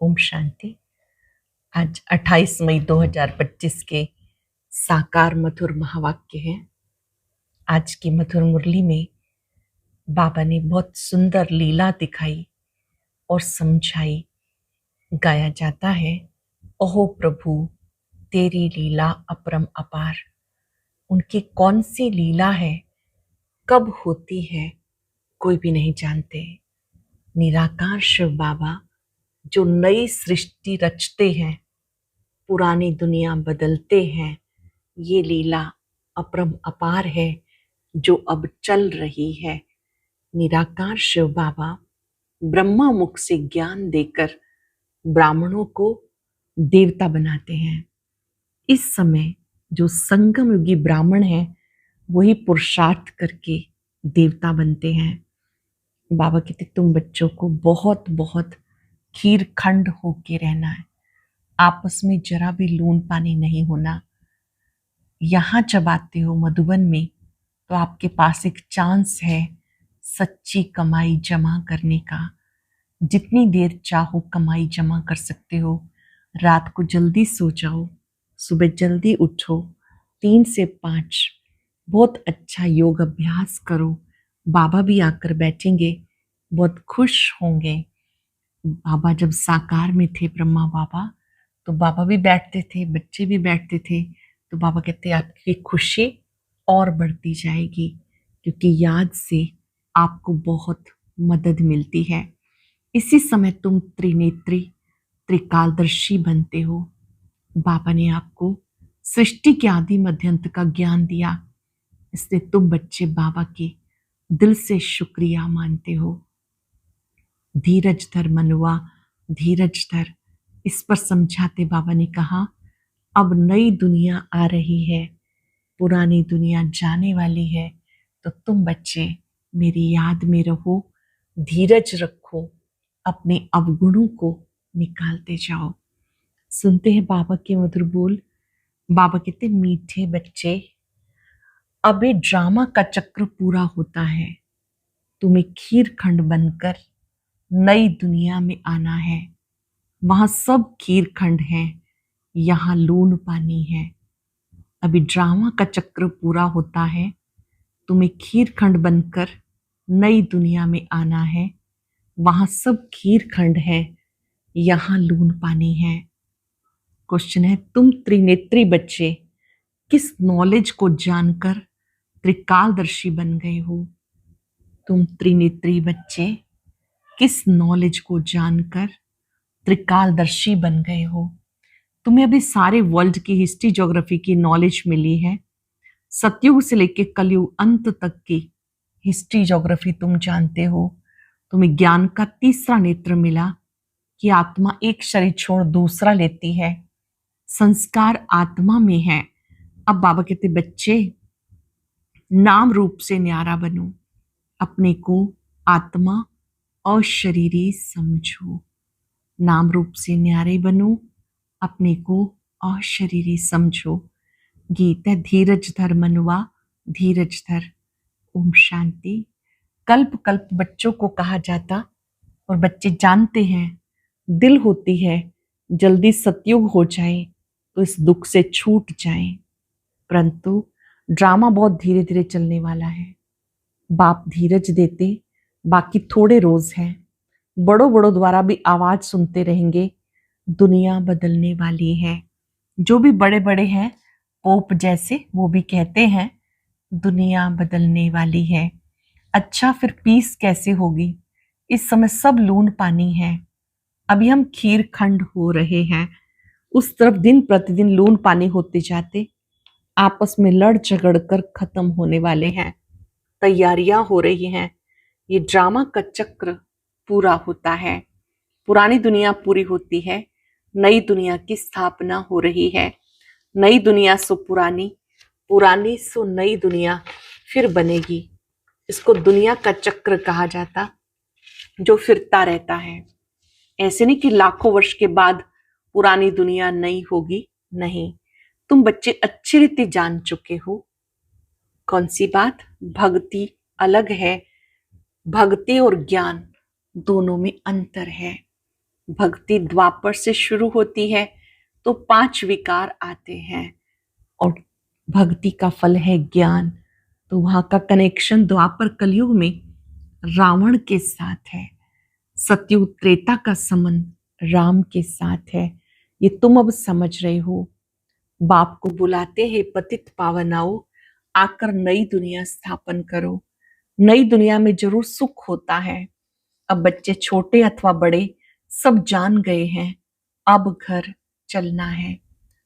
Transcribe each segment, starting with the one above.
ओम शांति। आज 28 मई 2025 के साकार मधुर महावाक्य हैं। आज की मधुर मुरली में बाबा ने बहुत सुंदर लीला दिखाई और समझाई। गाया जाता है, ओहो प्रभु तेरी लीला अपरम अपार। उनकी कौन सी लीला है, कब होती है, कोई भी नहीं जानते। निराकार शिव बाबा जो नई सृष्टि रचते हैं, पुरानी दुनिया बदलते हैं, ये लीला अपरम अपार है जो अब चल रही है। निराकार शिव बाबा ब्रह्मा मुख से ज्ञान देकर ब्राह्मणों को देवता बनाते हैं। इस समय जो संगम युगी ब्राह्मण हैं, वही पुरुषार्थ करके देवता बनते हैं। बाबा कहते तुम बच्चों को बहुत बहुत खीर खंड होके रहना है, आपस में जरा भी लून पानी नहीं होना। यहाँ जब आते हो मधुबन में, तो आपके पास एक चांस है सच्ची कमाई जमा करने का। जितनी देर चाहो कमाई जमा कर सकते हो। रात को जल्दी सो जाओ, सुबह जल्दी उठो, 3 से 5 बहुत अच्छा योग अभ्यास करो। बाबा भी आकर बैठेंगे, बहुत खुश होंगे। बाबा जब साकार में थे, ब्रह्मा बाबा, तो बाबा भी बैठते थे, बच्चे भी बैठते थे। तो बाबा कहते आपकी खुशी और बढ़ती जाएगी, क्योंकि याद से आपको बहुत मदद मिलती है। इसी समय तुम त्रिनेत्री त्रिकालदर्शी बनते हो। बाबा ने आपको सृष्टि के आदि मध्यंत का ज्ञान दिया, इसलिए तुम बच्चे बाबा के दिल से शुक्रिया मानते हो। धीरज धर मनुआ, धीरज धर। इस पर समझाते बाबा ने कहा, अब नई दुनिया आ रही है, पुरानी दुनिया जाने वाली है, तो तुम बच्चे मेरी याद में रहो, धीरज रखो, अपने अवगुणों को निकालते जाओ। सुनते हैं बाबा के मधुर बोल। बाबा कहते मीठे बच्चे, अब ये ड्रामा का चक्र पूरा होता है, तुम्हें खीर खंड बनकर नई दुनिया में आना है। वहां सब खीर खंड है, यहाँ लून पानी है। अभी ड्रामा का चक्र पूरा होता है, तुम्हें खीर खंड बनकर नई दुनिया में आना है। वहां सब खीर खंड है, यहाँ लून पानी है। क्वेश्चन है, तुम त्रिनेत्री बच्चे किस नॉलेज को जानकर त्रिकालदर्शी बन गए हो? तुम त्रिनेत्री बच्चे किस नॉलेज को जानकर त्रिकालदर्शी बन गए हो? तुम्हें अभी सारे वर्ल्ड की हिस्ट्री ज्योग्राफी की नॉलेज मिली है। सतयुग से लेकर कलयुग अंत तक की हिस्ट्री ज्योग्राफी तुम जानते हो। तुम्हें ज्ञान का तीसरा नेत्र मिला कि आत्मा एक शरीर छोड़ दूसरा लेती है, संस्कार आत्मा में है। अब बाबा कहते बच्चे नाम रूप से न्यारा बनो, अपने को आत्मा और शरीरी समझो। नाम रूप से न्यारे बनो, अपने को अशरीरी समझो। गीत है, धीरज धर मनुआ, धीरज धर। ओम शांति। कल्प कल्प बच्चों को कहा जाता, और बच्चे जानते हैं, दिल होती है जल्दी सतयुग हो जाए तो इस दुख से छूट जाए, परंतु ड्रामा बहुत धीरे धीरे चलने वाला है। बाप धीरज देते, बाकी थोड़े रोज हैं। बड़ों बड़ों द्वारा भी आवाज सुनते रहेंगे, दुनिया बदलने वाली है। जो भी बड़े बड़े हैं, पोप जैसे, वो भी कहते हैं दुनिया बदलने वाली है। अच्छा, फिर पीस कैसे होगी? इस समय सब लून पानी है, अभी हम खीर खंड हो रहे हैं। उस तरफ दिन प्रतिदिन लून पानी होते जाते, आपस में लड़ झगड़ कर खत्म होने वाले हैं। तैयारियां हो रही हैं, ये ड्रामा का चक्र पूरा होता है। पुरानी दुनिया पूरी होती है, नई दुनिया की स्थापना हो रही है। नई दुनिया सो पुरानी, पुरानी सो नई दुनिया फिर बनेगी। इसको दुनिया का चक्र कहा जाता, जो फिरता रहता है। ऐसे नहीं कि लाखों वर्ष के बाद पुरानी दुनिया नई होगी, नहीं। तुम बच्चे अच्छी रीति जान चुके हो। कौन सी बात? भक्ति अलग है, भक्ति और ज्ञान दोनों में अंतर है। भक्ति द्वापर से शुरू होती है तो 5 विकार आते हैं, और भक्ति का फल है ज्ञान। तो वहां का कनेक्शन द्वापर कलयुग में रावण के साथ है, सतयुग त्रेता का संबंध राम के साथ है। ये तुम अब समझ रहे हो। बाप को बुलाते हैं, पतित पावन आओ, आकर नई दुनिया स्थापन करो। नई दुनिया में जरूर सुख होता है। अब बच्चे छोटे अथवा बड़े सब जान गए हैं, अब घर चलना है।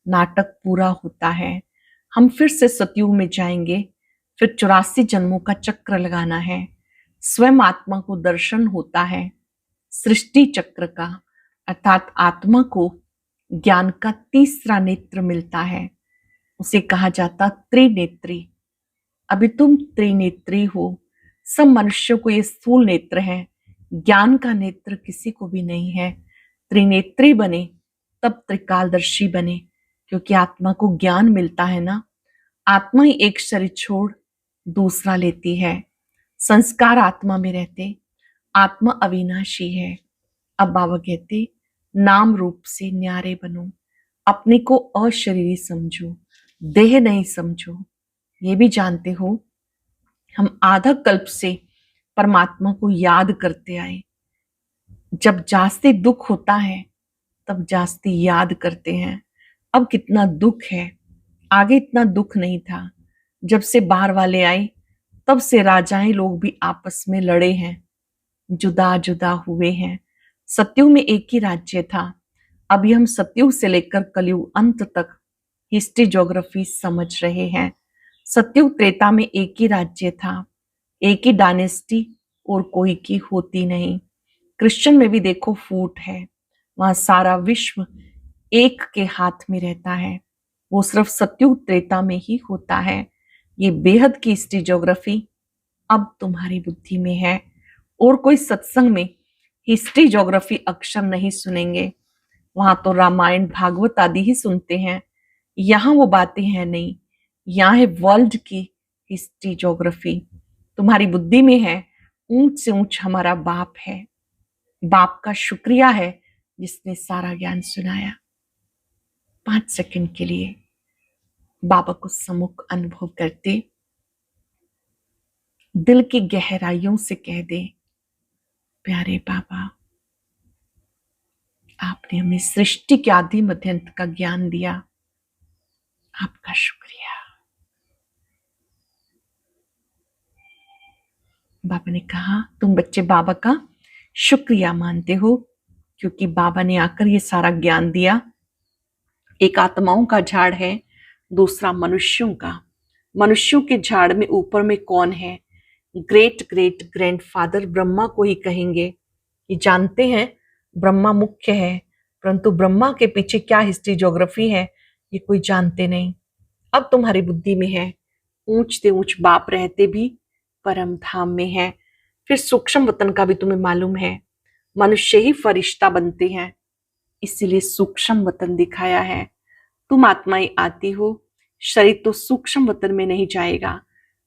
नाटक पूरा होता है, हम फिर से सतयुग में जाएंगे, फिर 84 जन्मों का चक्र लगाना है। स्वयं आत्मा को दर्शन होता है, सृष्टि चक्र का, अर्थात आत्मा को ज्ञान का तीसरा नेत्र मिलता है। उसे कहा जाता त्रिनेत्री। अभी तुम त्रिनेत्री हो। सब मनुष्यों को ये स्थूल नेत्र है, ज्ञान का नेत्र किसी को भी नहीं है। त्रिनेत्री बने तब त्रिकालदर्शी बने, क्योंकि आत्मा को ज्ञान मिलता है ना। आत्मा ही एक शरीर छोड़ दूसरा लेती है। संस्कार आत्मा में रहते, आत्मा अविनाशी है। अब बाबा कहते नाम रूप से न्यारे बनो, अपने को अशरीरी समझो, देह नहीं समझो। ये भी जानते हो हम आधा कल्प से परमात्मा को याद करते आए। जब जास्ती दुख होता है तब जास्ती याद करते हैं। अब कितना दुख है, आगे इतना दुख नहीं था। जब से बाहर वाले आए तब से राजाएं लोग भी आपस में लड़े हैं, जुदा जुदा हुए हैं। सतयुग में एक ही राज्य था। अभी हम सतयुग से लेकर कलयुग अंत तक हिस्ट्री ज्योग्राफी समझ रहे हैं। सतयुग त्रेता में एक ही राज्य था, एक ही डायनेस्टी, और कोई की होती नहीं। क्रिश्चियन में भी देखो फूट है, वहां सारा विश्व एक के हाथ में रहता है। वो सिर्फ सतयुग त्रेता में ही होता है। ये बेहद की हिस्ट्री ज्योग्राफी अब तुम्हारी बुद्धि में है। और कोई सत्संग में हिस्ट्री ज्योग्राफी अक्षर नहीं सुनेंगे, वहां तो रामायण भागवत आदि ही सुनते हैं। यहाँ वो बातें हैं नहीं, यहाँ है वर्ल्ड की हिस्ट्री ज्योग्राफी। तुम्हारी बुद्धि में है, ऊंच से ऊंच हमारा बाप है। बाप का शुक्रिया है जिसने सारा ज्ञान सुनाया। 5 सेकंड के लिए बाबा को सम्मुख अनुभव करते दिल की गहराइयों से कह दे, प्यारे बाबा, आपने हमें सृष्टि के आदि मध्य अंत का ज्ञान दिया, आपका शुक्रिया। बाबा ने कहा तुम बच्चे बाबा का शुक्रिया मानते हो, क्योंकि बाबा ने आकर ये सारा ज्ञान दिया। एक आत्माओं का झाड़ है, दूसरा मनुष्यों का। मनुष्यों के झाड़ में ऊपर में कौन है? ग्रेट ग्रेट ग्रैंडफादर ब्रह्मा को ही कहेंगे। ये जानते हैं ब्रह्मा मुख्य है, परंतु ब्रह्मा के पीछे क्या हिस्ट्री ज्योग्राफी है ये कोई जानते नहीं। अब तुम्हारी बुद्धि में है, ऊंच से ऊंच बाप रहते भी परम धाम में है। फिर सूक्ष्म वतन का भी तुम्हें मालूम है, मनुष्य ही फरिश्ता बनते हैं, इसीलिए सूक्ष्म वतन दिखाया है। तुम आत्माएं आती हो, शरीर तो सूक्ष्म वतन में नहीं जाएगा।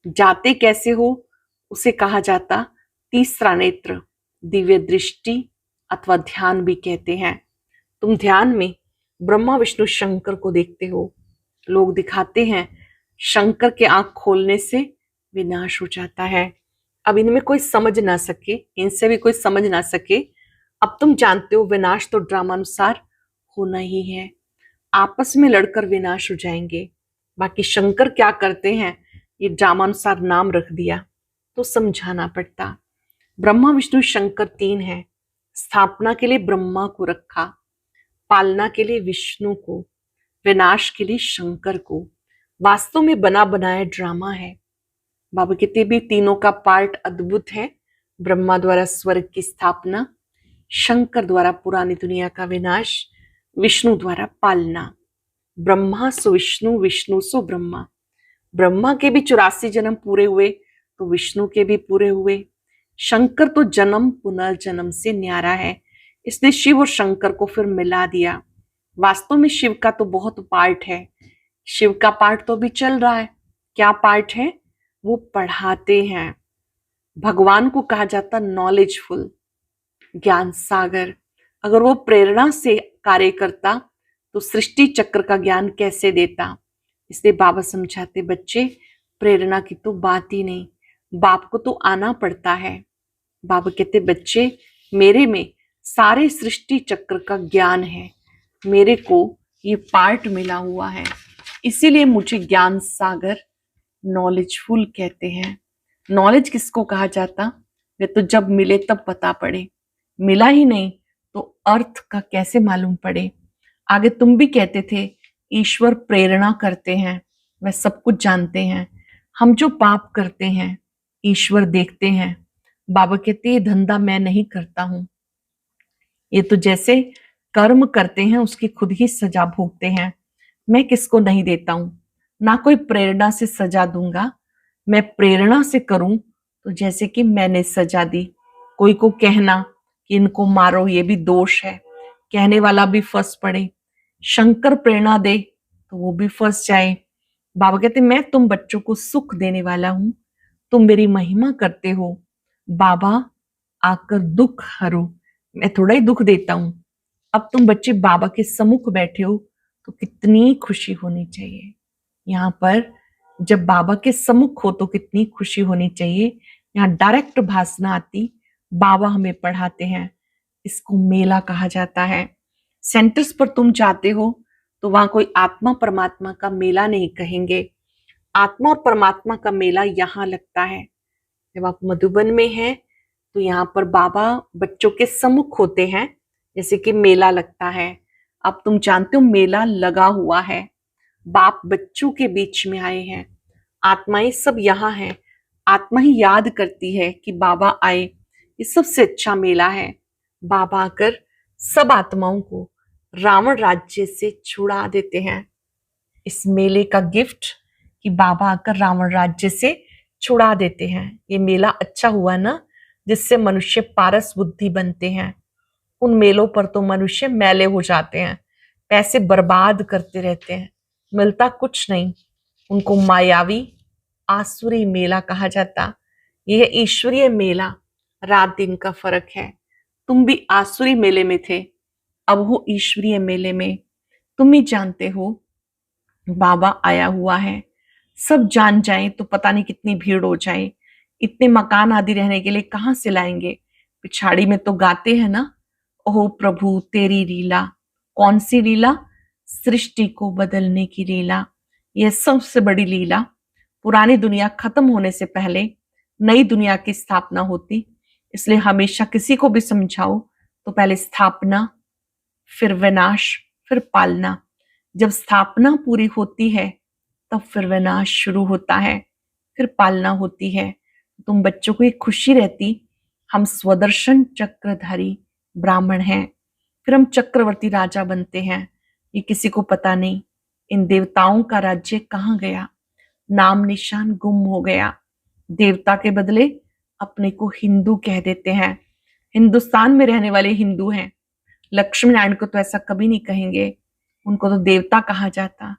जाते कैसे हो उसे कहा जाता तीसरा नेत्र, दिव्य दृष्टि अथवा ध्यान भी कहते हैं। तुम ध्यान में ब्रह्मा विष्णु शंकर को देखते हो। लोग दिखाते हैं शंकर के आंख खोलने से विनाश हो जाता है। अब इनमें कोई समझ ना सके, इनसे भी कोई समझ ना सके। अब तुम जानते हो विनाश तो ड्रामानुसार होना ही है, आपस में लड़कर विनाश हो जाएंगे। बाकी शंकर क्या करते हैं ये ड्रामानुसार नाम रख दिया तो समझाना पड़ता। ब्रह्मा विष्णु शंकर 3 है। स्थापना के लिए ब्रह्मा को रखा, पालना के लिए विष्णु को, विनाश के लिए शंकर को। वास्तव में बना बनाया ड्रामा है। बाबा कहते भी तीनों का पार्ट अद्भुत है। ब्रह्मा द्वारा स्वर्ग की स्थापना, शंकर द्वारा पुरानी दुनिया का विनाश, विष्णु द्वारा पालना। ब्रह्मा सो विष्णु, विष्णु सो ब्रह्मा। ब्रह्मा के भी 84 जन्म पूरे हुए तो विष्णु के भी पूरे हुए। शंकर तो जन्म पुनर्जन्म से न्यारा है, इसने शिव और शंकर को फिर मिला दिया। वास्तव में शिव का तो बहुत पार्ट है, शिव का पार्ट तो भी चल रहा है। क्या पार्ट है? वो पढ़ाते हैं। भगवान को कहा जाता नॉलेजफुल, ज्ञान सागर। अगर वो प्रेरणा से कार्य करता तो सृष्टि चक्र का ज्ञान कैसे देता। इसलिए बाबा समझाते, बच्चे प्रेरणा की तो बात ही नहीं, बाप को तो आना पड़ता है। बाबा कहते, बच्चे मेरे में सारे सृष्टि चक्र का ज्ञान है, मेरे को ये पार्ट मिला हुआ है, इसीलिए मुझे ज्ञान सागर नॉलेजफुल कहते हैं। नॉलेज किसको कहा जाता, वे तो जब मिले तब पता पड़े, मिला ही नहीं तो अर्थ का कैसे मालूम पड़े। आगे तुम भी कहते थे ईश्वर प्रेरणा करते हैं, वह सब कुछ जानते हैं। हम जो पाप करते हैं ईश्वर देखते हैं। बाबा कहते ये धंधा मैं नहीं करता हूं, ये तो जैसे कर्म करते हैं उसकी खुद ही सजा भोगते हैं। मैं किसको नहीं देता हूं, ना कोई प्रेरणा से सजा दूंगा। मैं प्रेरणा से करूं तो जैसे कि मैंने सजा दी। कोई को कहना कि इनको मारो ये भी दोष है, कहने वाला भी फंस पड़े। शंकर प्रेरणा दे तो वो भी फंस जाए। बाबा कहते मैं तुम बच्चों को सुख देने वाला हूं, तुम मेरी महिमा करते हो। बाबा आकर दुख हरो, मैं थोड़ा ही दुख देता हूं। अब तुम बच्चे बाबा के सम्मुख बैठे हो तो कितनी खुशी होनी चाहिए। यहाँ पर जब बाबा के सम्मुख हो तो कितनी खुशी होनी चाहिए। यहाँ डायरेक्ट भाषणा आती, बाबा हमें पढ़ाते हैं। इसको मेला कहा जाता है। सेंटर्स पर तुम जाते हो तो वहां कोई आत्मा परमात्मा का मेला नहीं कहेंगे, आत्मा और परमात्मा का मेला यहाँ लगता है। जब आप मधुबन में हैं तो यहाँ पर बाबा बच्चों के सम्मुख होते हैं, जैसे कि मेला लगता है। अब तुम जानते हो मेला लगा हुआ है, बाप बच्चों के बीच में आए हैं, आत्माएं सब यहाँ हैं। आत्मा ही याद करती है कि बाबा आए, ये सबसे अच्छा मेला है। बाबा आकर सब आत्माओं को रावण राज्य से छुड़ा देते हैं। इस मेले का गिफ्ट कि बाबा आकर रावण राज्य से छुड़ा देते हैं। ये मेला अच्छा हुआ ना, जिससे मनुष्य पारस बुद्धि बनते हैं। उन मेलों पर तो मनुष्य मैले हो जाते हैं, पैसे बर्बाद करते रहते हैं, मिलता कुछ नहीं। उनको मायावी आसुरी मेला कहा जाता। यह ईश्वरीय मेला, रात दिन का फर्क है। तुम भी आसुरी मेले में थे, अब हो ईश्वरीय मेले में। तुम ही जानते हो बाबा आया हुआ है। सब जान जाए तो पता नहीं कितनी भीड़ हो जाए। इतने मकान आदि रहने के लिए कहां से लाएंगे। पिछाड़ी में तो गाते हैं ना, ओह प्रभु तेरी लीला। कौन सी लीला, सृष्टि को बदलने की लीला। यह सबसे बड़ी लीला। पुरानी दुनिया खत्म होने से पहले नई दुनिया की स्थापना होती। इसलिए हमेशा किसी को भी समझाओ तो पहले स्थापना, फिर विनाश, फिर पालना। जब स्थापना पूरी होती है तब फिर विनाश शुरू होता है, फिर पालना होती है। तुम बच्चों को एक खुशी रहती, हम स्वदर्शन चक्रधारी ब्राह्मण हैं, फिर हम चक्रवर्ती राजा बनते हैं। ये किसी को पता नहीं। इन देवताओं का राज्य कहाँ गया, नाम निशान गुम हो गया। देवता के बदले अपने को हिंदू कह देते हैं। हिंदुस्तान में रहने वाले हिंदू हैं। लक्ष्मी नारायण को तो ऐसा कभी नहीं कहेंगे, उनको तो देवता कहा जाता।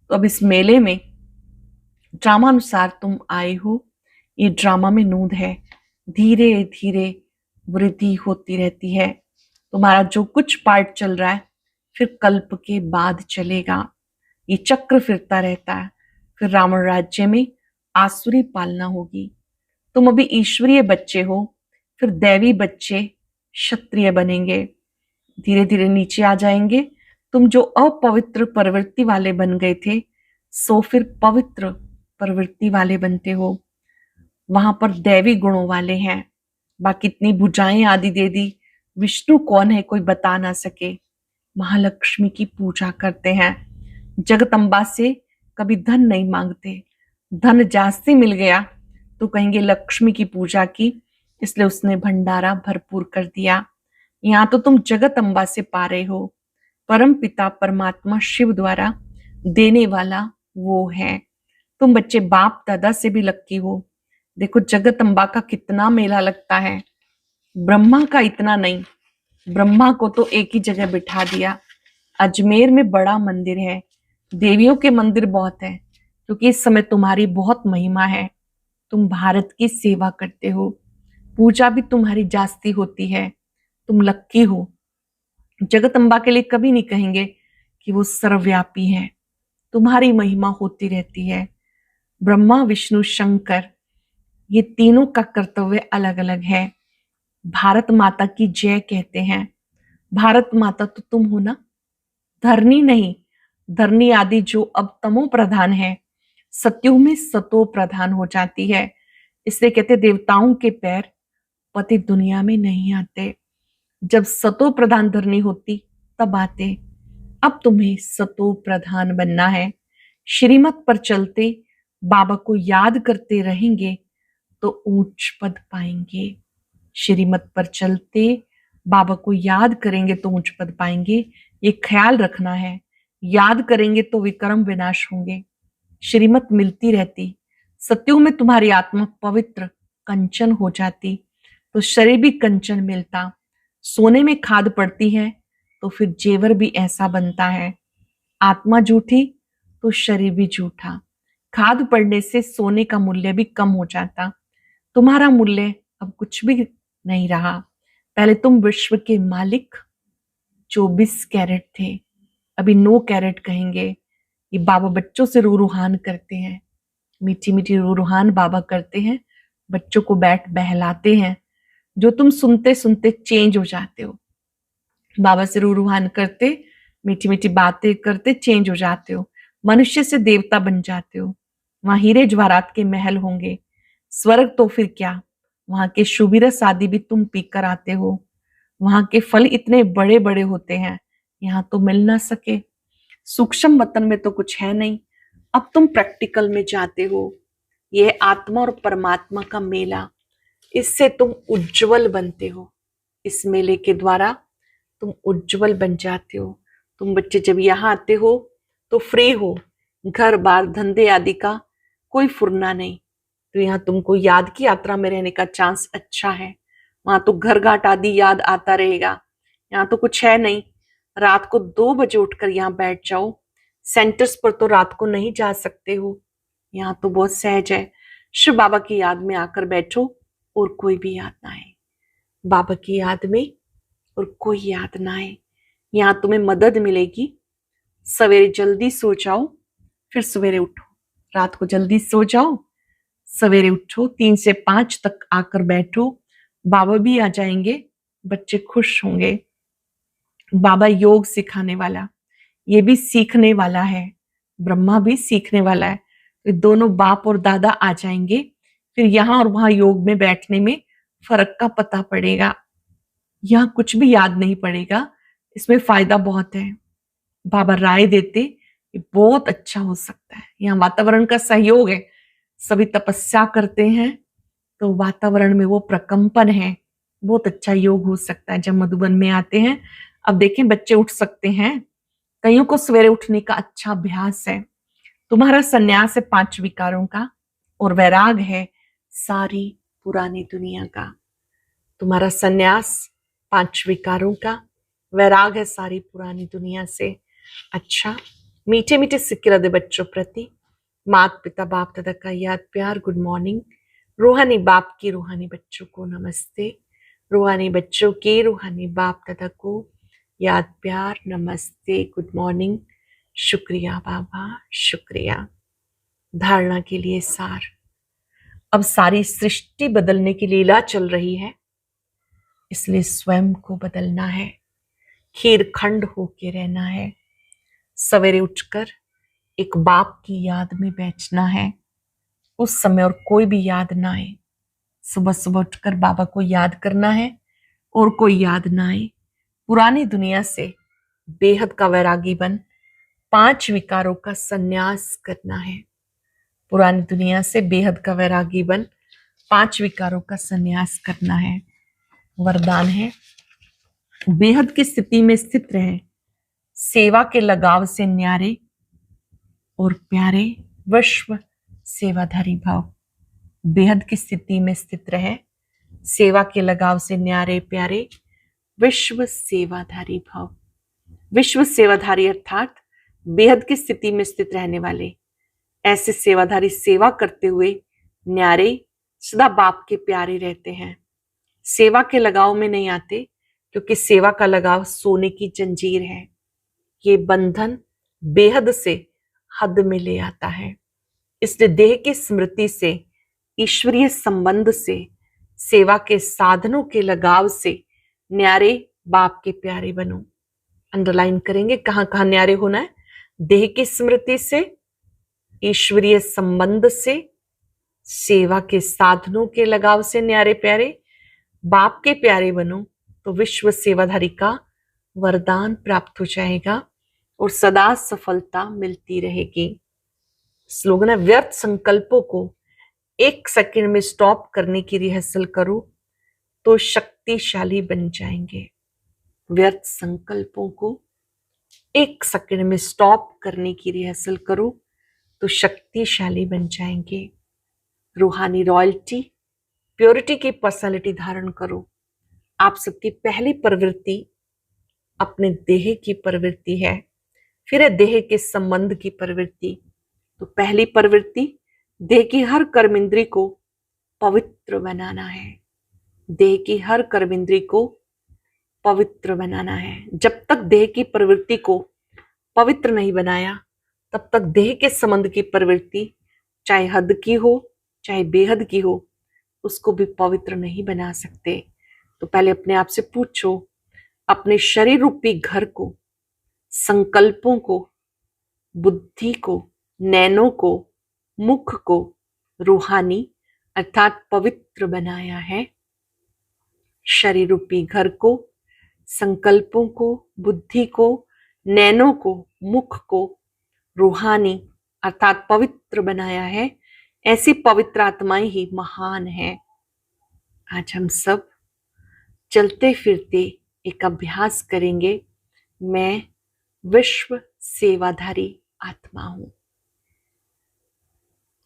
तो अब इस मेले में ड्रामा अनुसार तुम आए हो। ये ड्रामा में नूंद है, धीरे धीरे वृद्धि होती रहती है। तुम्हारा जो कुछ पार्ट चल रहा है फिर कल्प के बाद चलेगा। ये चक्र फिरता रहता है। फिर रावण राज्य में आसुरी पालना होगी। तुम अभी ईश्वरीय बच्चे हो, फिर दैवी बच्चे क्षत्रिय बनेंगे। धीरे धीरे नीचे आ जाएंगे। तुम जो अपवित्र प्रवृत्ति वाले बन गए थे सो फिर पवित्र प्रवृत्ति वाले बनते हो। वहां पर दैवी गुणों वाले हैं। बाकी इतनी भुजाएं आदि दे दी, विष्णु कौन है कोई बता ना सके। महालक्ष्मी की पूजा करते हैं। जगदम्बा से कभी धन नहीं मांगते। धन जास्ती मिल गया तो कहेंगे लक्ष्मी की पूजा की, इसलिए उसने भंडारा भरपूर कर दिया। यहाँ तो तुम जगत अम्बा से पा रहे हो। परम पिता परमात्मा शिव द्वारा देने वाला वो है। तुम बच्चे बाप दादा से भी लक्की हो। देखो जगत अम्बा का कितना मेला लगता है, ब्रह्मा का इतना नहीं। ब्रह्मा को तो एक ही जगह बिठा दिया। अजमेर में बड़ा मंदिर है, देवियों के मंदिर बहुत है, क्योंकि इस समय तुम्हारी बहुत महिमा है। तुम भारत की सेवा करते हो, पूजा भी तुम्हारी जास्ती होती है। तुम लक्की हो। जगदम्बा के लिए कभी नहीं कहेंगे कि वो सर्वव्यापी है। तुम्हारी महिमा होती रहती है। ब्रह्मा विष्णु शंकर ये तीनों का कर्तव्य अलग अलग है। भारत माता की जय कहते हैं। भारत माता तो तुम हो ना, धरनी नहीं। धरनी आदि जो अब तमो प्रधान है, सत्युग में सतो प्रधान हो जाती है। इसलिए कहते देवताओं के पैर पति दुनिया में नहीं आते। जब सतो प्रधान धरनी होती तब आते। अब तुम्हें सतो प्रधान बनना है। श्रीमत पर चलते बाबा को याद करते रहेंगे तो ऊंच पद पाएंगे। श्रीमत पर चलते बाबा को याद करेंगे तो ऊंच पद पाएंगे। ये ख्याल रखना है। याद करेंगे तो विक्रम विनाश होंगे। श्रीमत मिलती रहती, सत्युग में तुम्हारी आत्मा पवित्र कंचन हो जाती तो शरीर भी कंचन मिलता। सोने में खाद पड़ती है तो फिर जेवर भी ऐसा बनता है। आत्मा झूठी तो शरीर भी झूठा। खाद पड़ने से सोने का मूल्य भी कम हो जाता। तुम्हारा मूल्य अब कुछ भी नहीं रहा। पहले तुम विश्व के मालिक 24 कैरेट थे, अभी 9 कैरेट कहेंगे। ये बाबा बच्चों से रूहान करते हैं, मीठी मीठी रूहान बाबा करते हैं। बच्चों को बैठ बहलाते हैं, जो तुम सुनते सुनते चेंज हो जाते हो। बाबा से रूहान करते, मीठी मीठी बातें करते चेंज हो जाते हो। मनुष्य से देवता बन जाते हो। वहां हीरे जवाहरात के महल होंगे। स्वर्ग तो फिर क्या, वहां के शुभिरस आदि भी तुम पीकर आते हो। वहां के फल इतने बड़े बड़े होते हैं, यहाँ तो मिल ना सके। सूक्ष्म वतन में तो कुछ है नहीं, अब तुम प्रैक्टिकल में जाते हो। यह आत्मा और परमात्मा का मेला, इससे तुम उज्जवल बनते हो। इस मेले के द्वारा तुम उज्जवल बन जाते हो। तुम बच्चे जब यहाँ आते हो तो फ्री हो, घर बार धंधे आदि का कोई फुरना नहीं। तो यहाँ तुमको याद की यात्रा में रहने का चांस अच्छा है। वहां तो घर घाट आदि याद आता रहेगा। यहाँ तो कुछ है नहीं। रात को 2 बजे उठकर यहाँ बैठ जाओ। सेंटर्स पर तो रात को नहीं जा सकते हो। यहाँ तो बहुत सहज है। शिव बाबा की याद में आकर बैठो और कोई भी याद ना आए। बाबा की याद में और कोई याद ना आए। यहाँ तुम्हें मदद मिलेगी। सवेरे जल्दी सो जाओ, फिर सवेरे उठो। रात को जल्दी सो जाओ, सवेरे उठो, 3 से 5 तक आकर बैठो। बाबा भी आ जाएंगे, बच्चे खुश होंगे। बाबा योग सिखाने वाला, ये भी सीखने वाला है। ब्रह्मा भी सीखने वाला है। तो दोनों बाप और दादा आ जाएंगे। फिर यहाँ और वहां योग में बैठने में फर्क का पता पड़ेगा। यहाँ कुछ भी याद नहीं पड़ेगा, इसमें फायदा बहुत है। बाबा राय देते, ये बहुत अच्छा हो सकता है। यहाँ वातावरण का सहयोग है, सभी तपस्या करते हैं तो वातावरण में वो प्रकंपन है, बहुत अच्छा योग हो सकता है जब मधुबन में आते हैं। अब देखें, बच्चे उठ सकते हैं। कईयों को सवेरे उठने का अच्छा अभ्यास है। तुम्हारा संन्यास है 5 विकारों का और वैराग है सारी पुरानी दुनिया का। तुम्हारा संन्यास 5 विकारों का, वैराग है सारी पुरानी दुनिया से। अच्छा, मीठे मीठे सिक्के रदे बच्चों प्रति माता पिता बाप दादा का याद प्यार गुड मॉर्निंग। रूहानी बाप की रूहानी बच्चों को नमस्ते। रूहानी बच्चों के रूहानी बाप दादा को याद प्यार नमस्ते गुड मॉर्निंग। शुक्रिया बाबा, शुक्रिया। धारणा के लिए सार। अब सारी सृष्टि बदलने की लीला चल रही है, इसलिए स्वयं को बदलना है। खीर खंड होके रहना है। सवेरे उठकर एक बाप की याद में बैठना है। उस समय और कोई भी याद ना आए। सुबह सुबह उठकर बाबा को याद करना है और कोई याद ना आए। पुरानी दुनिया से बेहद का वैरागी बन 5 विकारों का संन्यास करना है। पुरानी दुनिया से बेहद का वैरागी बन 5 विकारों का संन्यास करना है। वरदान है, बेहद की स्थिति में स्थित रहे, सेवा के लगाव से न्यारे और प्यारे, विश्व सेवाधारी भाव। बेहद की स्थिति में स्थित रहे, सेवा के लगाव से न्यारे प्यारे, विश्व सेवाधारी भाव। विश्व सेवाधारी अर्थात बेहद की स्थिति में स्थित रहने वाले। ऐसे सेवाधारी सेवा करते हुए न्यारे, सदा बाप के प्यारे रहते हैं। सेवा के लगाव में नहीं आते, क्योंकि सेवा का लगाव सोने की जंजीर है। ये बंधन बेहद से हद में ले आता है। इसलिए देह की स्मृति से, ईश्वरीय संबंध से, सेवा के साधनों के लगाव से न्यारे बाप के प्यारे बनो। अंडरलाइन करेंगे कहां कहां न्यारे होना है। देह की स्मृति से, ईश्वरीय संबंध से, सेवा के साधनों के लगाव से न्यारे प्यारे, बाप के प्यारे बनो तो विश्व सेवाधारी का वरदान प्राप्त हो जाएगा और सदा सफलता मिलती रहेगी। स्लोगन है, व्यर्थ संकल्पों को 1 सेकंड में स्टॉप करने की रिहर्सल करो तो शक्तिशाली बन जाएंगे। व्यर्थ संकल्पों को 1 सेकंड में स्टॉप करने की रिहर्सल करो तो शक्तिशाली बन जाएंगे। रूहानी रॉयल्टी, प्योरिटी की पर्सनालिटी धारण करो। आप सबकी पहली प्रवृत्ति अपने देह की प्रवृत्ति है, फिर है देह के संबंध की प्रवृत्ति। तो पहली प्रवृत्ति देह की हर कर्म इंद्री को पवित्र बनाना है। देह की हर कर्म इंद्री को पवित्र बनाना है। जब तक देह की प्रवृत्ति को पवित्र नहीं बनाया, तब तक देह के संबंध की प्रवृत्ति चाहे हद की हो चाहे बेहद की हो, उसको भी पवित्र नहीं बना सकते। तो पहले अपने आप से पूछो, अपने शरीर रूपी घर को, संकल्पों को, बुद्धि को, नैनों को, मुख को रूहानी अर्थात पवित्र बनाया है। शरीर रूपी घर को, संकल्पों को, बुद्धि को, नैनों को, मुख को रूहानी अर्थात पवित्र बनाया है। ऐसी पवित्र आत्माएं ही महान है। आज हम सब चलते फिरते एक अभ्यास करेंगे, मैं विश्व सेवाधारी आत्मा हूं।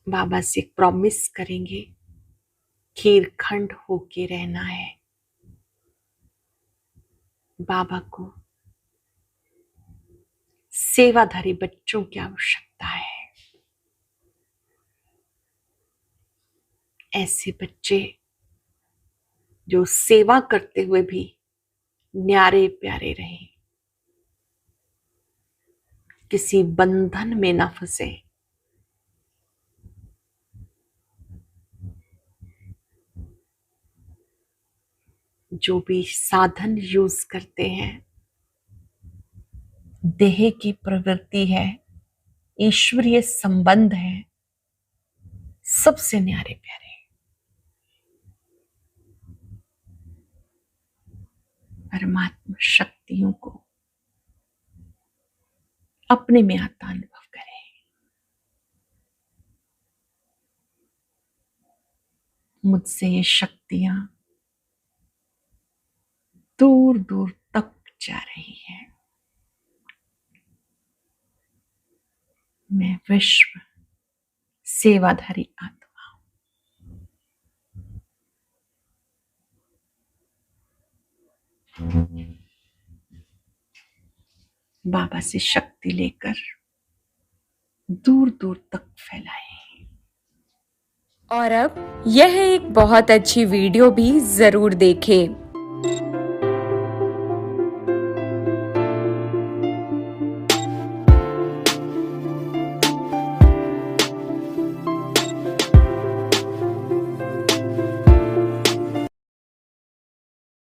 बाबा से एक प्रॉमिस करेंगे, खीर खंड होके रहना है। बाबा को सेवाधारी बच्चों की आवश्यकता है। ऐसे बच्चे जो सेवा करते हुए भी न्यारे प्यारे रहें, किसी बंधन में ना फंसे। जो भी साधन यूज करते हैं, देह की प्रवृत्ति है, ईश्वरीय संबंध है, सबसे न्यारे प्यारे। परमात्मा शक्तियों को अपने में आता अनुभव करें। मुझसे ये शक्तियां दूर दूर तक जा रही है। मैं विश्व सेवाधारी आत्मा हूं। बाबा से शक्ति लेकर दूर दूर तक फैलाएं। और अब यह एक बहुत अच्छी वीडियो भी जरूर देखें।